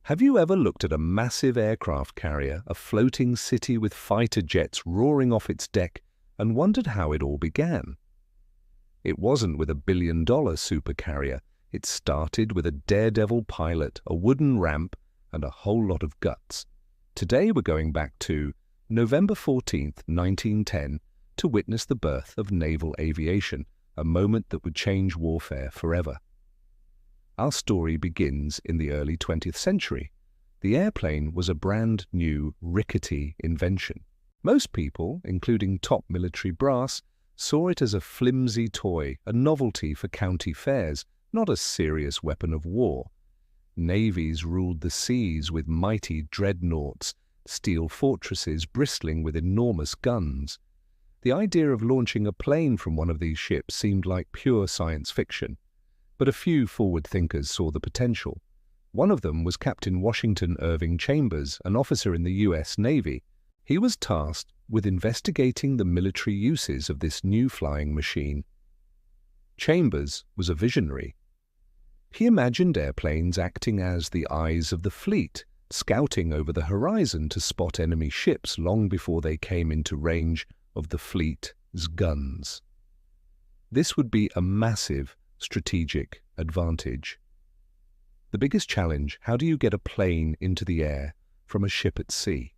Have you ever looked at a massive aircraft carrier, a floating city with fighter jets roaring off its deck, and wondered how it all began? It wasn't with a billion-dollar supercarrier. It started with a daredevil pilot, a wooden ramp, and a whole lot of guts. Today we're going back to November 14th, 1910, to witness the birth of naval aviation, a moment that would change warfare forever. Our story begins in the early 20th century. The airplane was a brand new, rickety invention. Most people, including top military brass, saw it as a flimsy toy, a novelty for county fairs, not a serious weapon of war. Navies ruled the seas with mighty dreadnoughts, steel fortresses bristling with enormous guns. The idea of launching a plane from one of these ships seemed like pure science fiction. But a few forward thinkers saw the potential. One of them was Captain Washington Irving Chambers, an officer in the U.S. Navy. He was tasked with investigating the military uses of this new flying machine. Chambers was a visionary. He imagined airplanes acting as the eyes of the fleet, scouting over the horizon to spot enemy ships long before they came into range of the fleet's guns. This would be a massive strategic advantage. The biggest challenge: how do you get a plane into the air from a ship at sea?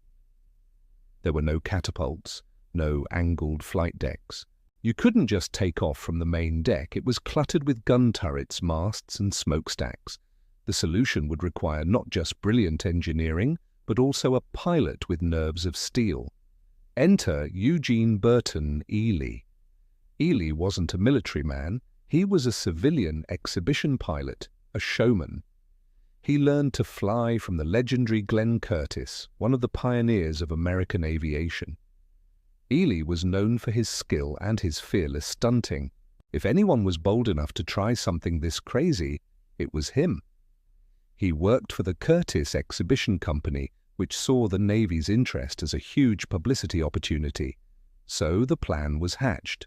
There were no catapults, no angled flight decks. You couldn't just take off from the main deck. It was cluttered with gun turrets, masts, and smokestacks. The solution would require not just brilliant engineering, but also a pilot with nerves of steel. Enter Eugene Burton Ely. Ely wasn't a military man. He was a civilian exhibition pilot, a showman. He learned to fly from the legendary Glenn Curtiss, one of the pioneers of American aviation. Ely was known for his skill and his fearless stunting. If anyone was bold enough to try something this crazy, it was him. He worked for the Curtiss Exhibition Company, which saw the Navy's interest as a huge publicity opportunity. So the plan was hatched.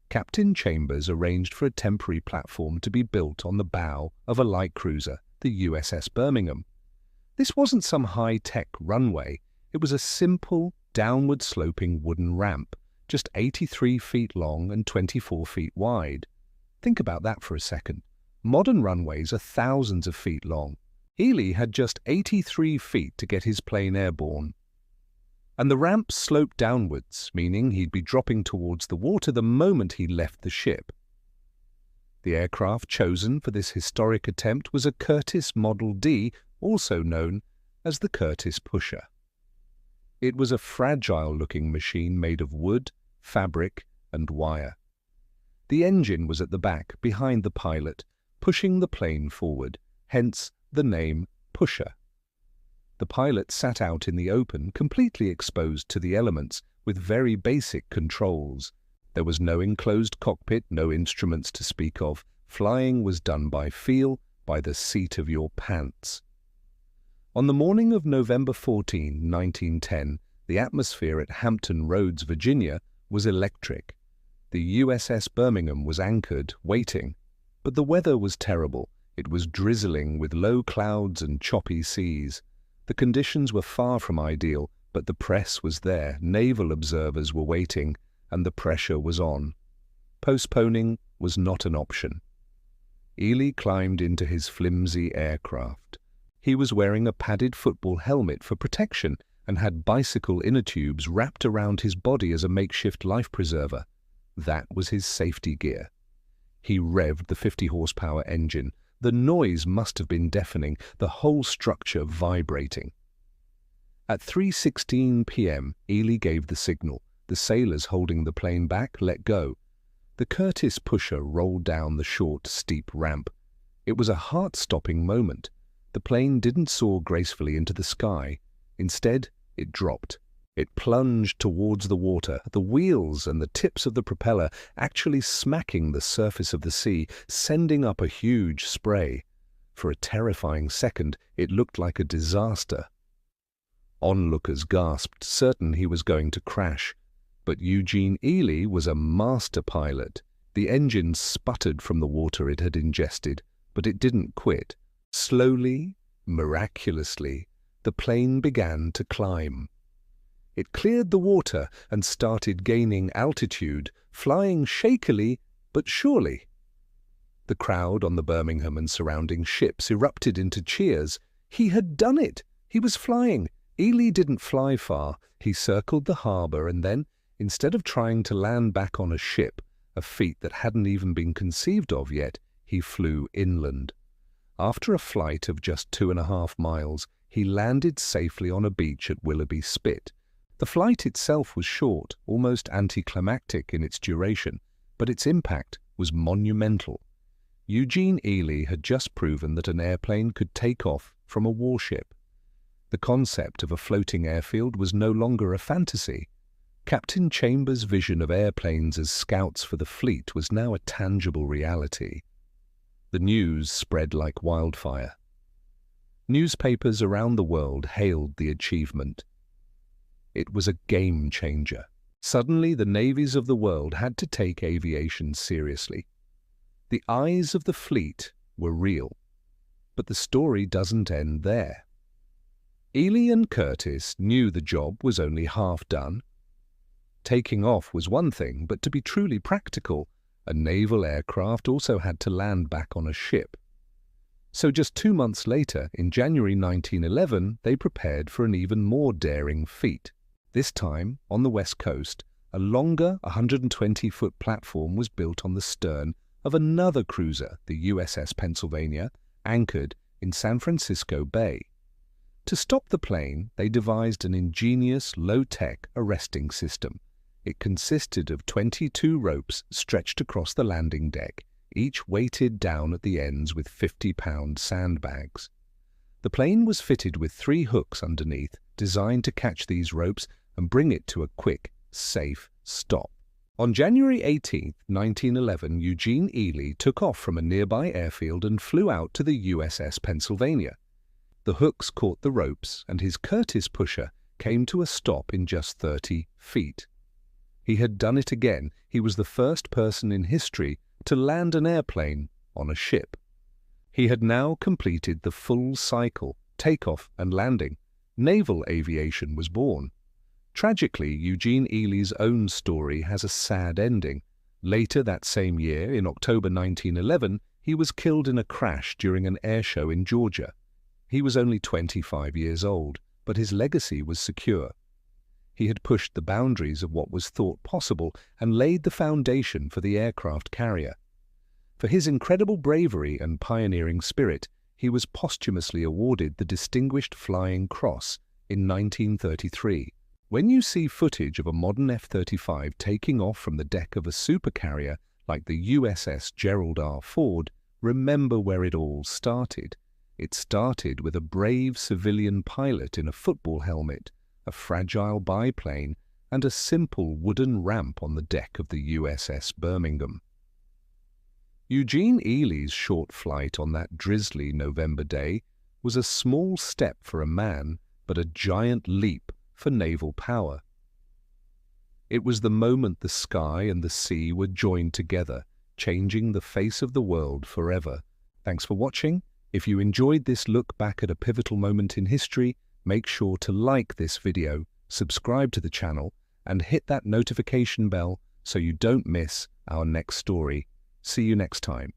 Captain Chambers arranged for a temporary platform to be built on the bow of a light cruiser, the USS Birmingham. This wasn't some high-tech runway. It was a simple, downward-sloping wooden ramp, just 83 feet long and 24 feet wide. Think about that for a second. Modern runways are thousands of feet long. Ely had just 83 feet to get his plane airborne. And the ramp sloped downwards, meaning he'd be dropping towards the water the moment he left the ship. The aircraft chosen for this historic attempt was a Curtiss Model D, also known as the Curtiss Pusher. It was a fragile-looking machine made of wood, fabric, and wire. The engine was at the back, behind the pilot, pushing the plane forward, hence the name Pusher. The pilot sat out in the open, completely exposed to the elements, with very basic controls. There was no enclosed cockpit, no instruments to speak of. Flying was done by feel, by the seat of your pants. On the morning of November 14, 1910, the atmosphere at Hampton Roads, Virginia, was electric. The USS Birmingham was anchored, waiting. But the weather was terrible. It was drizzling with low clouds and choppy seas. The conditions were far from ideal, but the press was there, naval observers were waiting, and the pressure was on. Postponing was not an option. Ely climbed into his flimsy aircraft. He was wearing a padded football helmet for protection and had bicycle inner tubes wrapped around his body as a makeshift life preserver. That was his safety gear. He revved the 50-horsepower engine. The noise must have been deafening, the whole structure vibrating. At 3:16 p.m., Ely gave the signal. The sailors holding the plane back let go. The Curtiss Pusher rolled down the short, steep ramp. It was a heart-stopping moment. The plane didn't soar gracefully into the sky. Instead, it dropped. It plunged towards the water, the wheels and the tips of the propeller actually smacking the surface of the sea, sending up a huge spray. For a terrifying second, it looked like a disaster. Onlookers gasped, certain he was going to crash. But Eugene Elely was a master pilot. The engine sputtered from the water it had ingested, but it didn't quit. Slowly, Miraculously, the plane began to climb. It cleared the water and started gaining altitude, flying shakily but surely. The crowd on the Birmingham and surrounding ships erupted into cheers. He had done it! He was flying! Ely didn't fly far. He circled the harbour and then, instead of trying to land back on a ship, a feat that hadn't even been conceived of yet, he flew inland. After a flight of just 2.5 miles, he landed safely on a beach at Willoughby Spit. The flight itself was short, almost anticlimactic in its duration, but its impact was monumental. Eugene Elely had just proven that an airplane could take off from a warship. The concept of a floating airfield was no longer a fantasy. Captain Chambers' vision of airplanes as scouts for the fleet was now a tangible reality. The news spread like wildfire. Newspapers around the world hailed the achievement. It was a game changer. Suddenly, the navies of the world had to take aviation seriously. The eyes of the fleet were real. But the story doesn't end there. Ely and Curtis knew the job was only half done. Taking off was one thing, but to be truly practical, a naval aircraft also had to land back on a ship. So just 2 months later, in January 1911, they prepared for an even more daring feat. This time, on the west coast, a longer 120-foot platform was built on the stern of another cruiser, the USS Pennsylvania, anchored in San Francisco Bay. To stop the plane, they devised an ingenious, low-tech arresting system. It consisted of 22 ropes stretched across the landing deck, each weighted down at the ends with 50-pound sandbags. The plane was fitted with 3 hooks underneath, designed to catch these ropes and bring it to a quick, safe stop. On January 18, 1911, Eugene Elely took off from a nearby airfield and flew out to the USS Pennsylvania. The hooks caught the ropes, and his Curtis pusher came to a stop in just 30 feet. He had done it again. He was the first person in history to land an airplane on a ship. He had now completed the full cycle, takeoff and landing. Naval aviation was born. Tragically, Eugene Eley's own story has a sad ending. Later that same year, in October 1911, he was killed in a crash during an air show in Georgia. He was only 25 years old, but his legacy was secure. He had pushed the boundaries of what was thought possible and laid the foundation for the aircraft carrier. For his incredible bravery and pioneering spirit, he was posthumously awarded the Distinguished Flying Cross in 1933. When you see footage of a modern F-35 taking off from the deck of a supercarrier like the USS Gerald R. Ford, remember where it all started. It started with a brave civilian pilot in a football helmet, a fragile biplane, and a simple wooden ramp on the deck of the USS Birmingham. Eugene Eley's short flight on that drizzly November day was a small step for a man, but a giant leap for naval power. It was the moment the sky and the sea were joined together, changing the face of the world forever. Thanks for watching. If you enjoyed this look back at a pivotal moment in history, make sure to like this video, subscribe to the channel, and hit that notification bell so you don't miss our next story. See you next time.